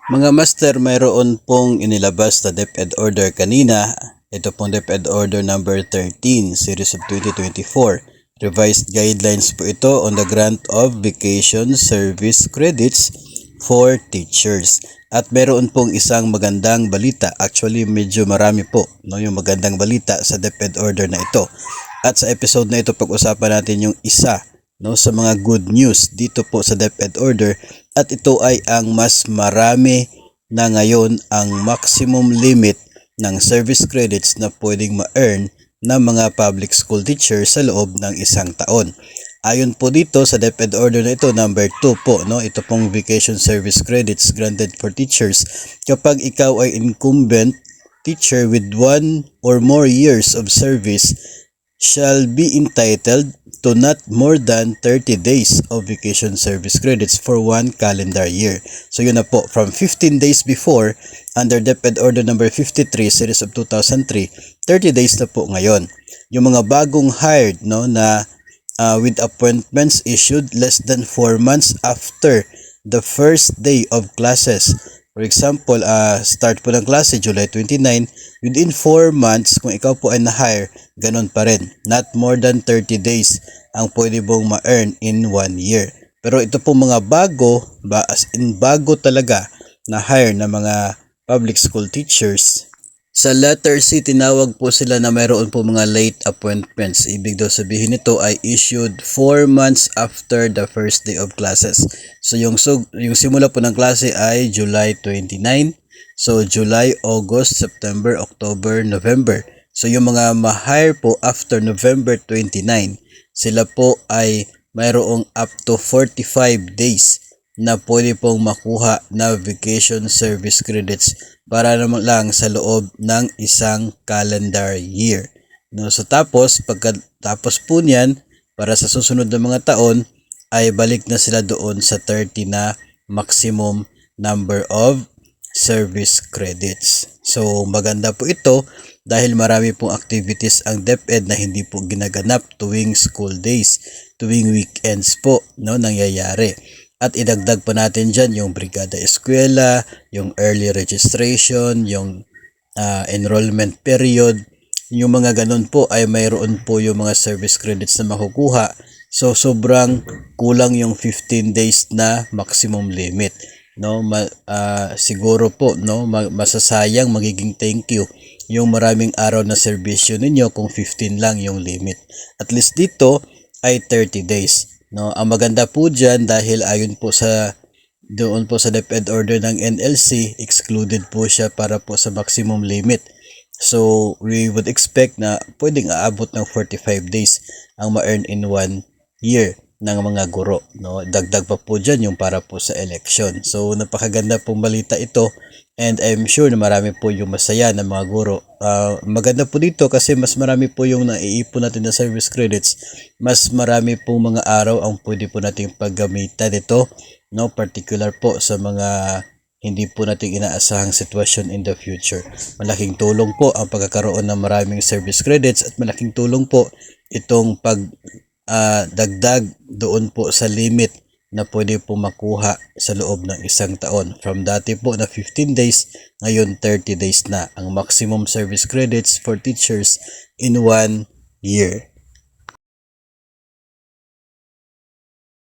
Mga master, mayroon pong inilabas na DepEd order kanina. Ito pong DepEd order number 13, series of 2024. Revised guidelines po ito on the grant of vacation service credits for teachers. At meron pong isang magandang balita. Actually, medyo marami po, no, yung magandang balita sa DepEd order na ito. At sa episode na ito, pag-usapan natin yung isa, no, sa mga good news dito po sa DepEd order, at ito ay ang mas marami na ngayon ang maximum limit ng service credits na pwedeng ma-earn ng mga public school teachers sa loob ng isang taon. Ayon po dito sa DepEd order na ito, number 2 po, no, ito pong vacation service credits granted for teachers kapag ikaw ay incumbent teacher with 1 or more years of service shall be entitled to not more than 30 days of vacation service credits for 1 calendar year. So yun na po, from 15 days before, under DepEd Order number 53, series of 2003, 30 days na po ngayon. Yung mga bagong hired, no, na with appointments issued less than 4 months after the first day of classes. For example, start po ng klase July 29, within 4 months kung ikaw po ay na-hire, ganun pa rin. Not more than 30 days ang pwede mong ma-earn in 1 year. Pero ito po mga bago, as in bago talaga na hire na mga public school teachers, sa letter C, tinawag po sila na mayroon po mga late appointments. Ibig daw sabihin nito ay issued 4 months after the first day of classes. So yung simula po ng klase ay July 29. So July, August, September, October, November. So yung mga ma-hire po after November 29, sila po ay mayroong up to 45 days na pwede pong makuha na vacation service credits para naman lang sa loob ng isang calendar year. No, so pagkatapos po niyan, para sa susunod na mga taon, ay balik na sila doon sa 30 na maximum number of service credits. So maganda po ito dahil marami pong activities ang DepEd na hindi po ginaganap tuwing school days, tuwing weekends po, no, nangyayari. At idagdag pa natin dyan yung Brigada Eskwela, yung early registration, yung enrollment period. Yung mga ganun po ay mayroon po yung mga service credits na makukuha. So sobrang kulang yung 15 days na maximum limit. No, siguro po, no, masasayang, magiging thank you yung maraming araw na serbisyo ninyo kung 15 lang yung limit. At least dito ay 30 days. No, ang maganda po diyan dahil ayon po doon po sa DepEd order ng NLC, excluded po siya para po sa maximum limit. So we would expect na pwedeng aabot ng 45 days ang ma-earn in 1 year ng mga guro, no. Dagdag pa po diyan yung para po sa election. So napakaganda pong balita ito, and I'm sure na marami po yung masaya ng mga guro. Maganda po dito kasi mas marami po yung naiipon natin na service credits. Mas marami po mga araw ang pwede po nating paggamitan ito, no, particular po sa mga hindi po nating inaasahang sitwasyon in the future. Malaking tulong po ang pagkakaroon ng maraming service credits at malaking tulong po itong dagdag doon po sa limit na pwede po makuha sa loob ng isang taon. From dati po na 15 days, ngayon 30 days na ang maximum service credits for teachers in 1 year.